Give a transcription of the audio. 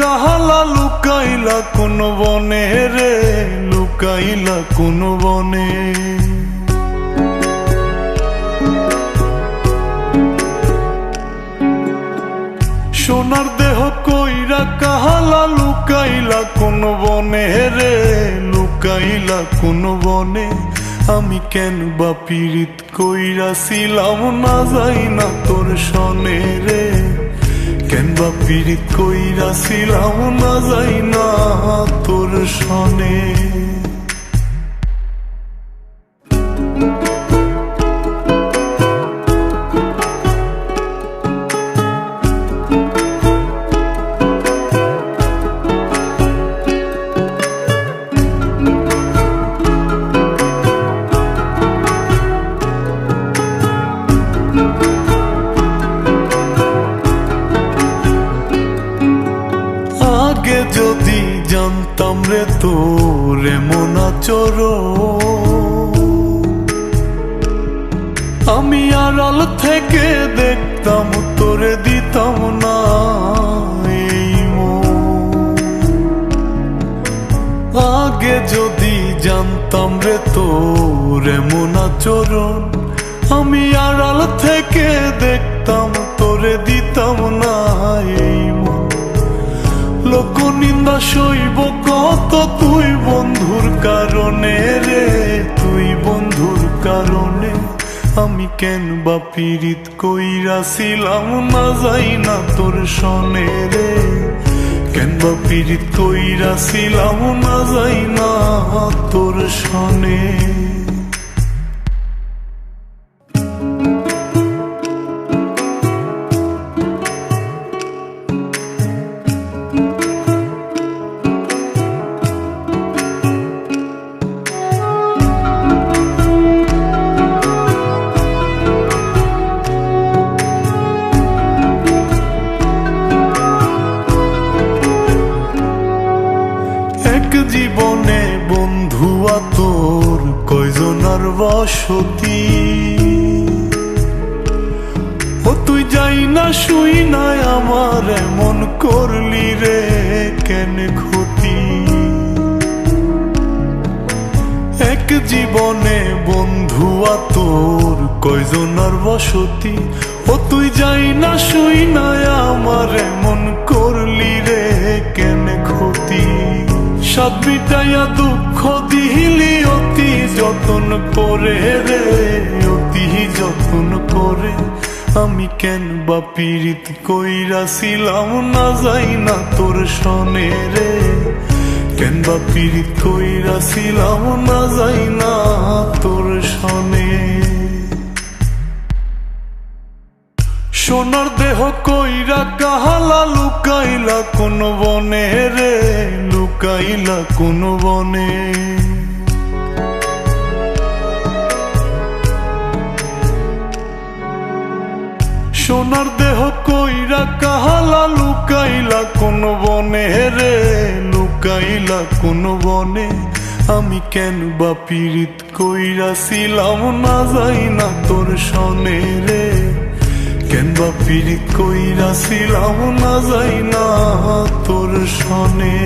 কাহালা লুকাইলা কোন বনে রে, লুকাইলা কোন বনে। সোনার দেহ কইরা কাহালা লুকাইলা কোন বনে রে, লুকাইলা কোন বনে। আমি কেন বা পীড়িত কইরাছিলাম না যাই না তোর সনে রে, কেন বা পীড়িত কইরাছিলাম না যাই না তোর সনে। আগে যদি জানতাম রে তোর এমন আচরণ, আমি আড়াল থেকে দেখতাম তোরে দিতাম না এই মন। আগে যদি জানতাম রে তোর এমন আচরণ, আমি আড়াল থেকে দেখতাম তোরে দিতাম না এই মন। লোক নিন্দা সইব কত তুই বন্ধুর কারণে রে, তুই বন্ধুর কারণে। আমি কেন বা পীড়িত কইরাছিলাম না যাই না তোর সনে রে, কেন বা পীড়িত কইরাছিলাম না যাই না তোর সনে। জীবনে বন্ধুয়া তোর কয়জনার বসতি, ও তুই যাই না শুই নাই আমার এমন করলি রে কেন ক্ষতি। এক জীবনে বন্ধুয়া তোর কয়জনার বসতি, ও তুই যাই না শুই নাই আমার এমন করলি রে কেন ক্ষতি। সাত মিটাইয়া দুঃখ দিলি অতি যতন করে রে, অতি যতন করে। আমি কেন বা পীড়িত কইরাছিলাম না যাই না তোর সনে রে, কেন বা পীড়িত কইরাছিলাম না যাই না তোর সনে। সোনার দেহ কইরা কাহালা লুকাইলা কোন বনে রে, লুকাইলা কোন বনে। সোনার দেহ কইরা কাহালা লুকাইলা কোন বনে রে, লুকাইলা কোন বনে। আমি কেন বা পীড়িত কইরাছিলাম না যাই না তোর সনে রে, কেন বা পীড়িত কইরাছিলাম না যাই না তোর সনে।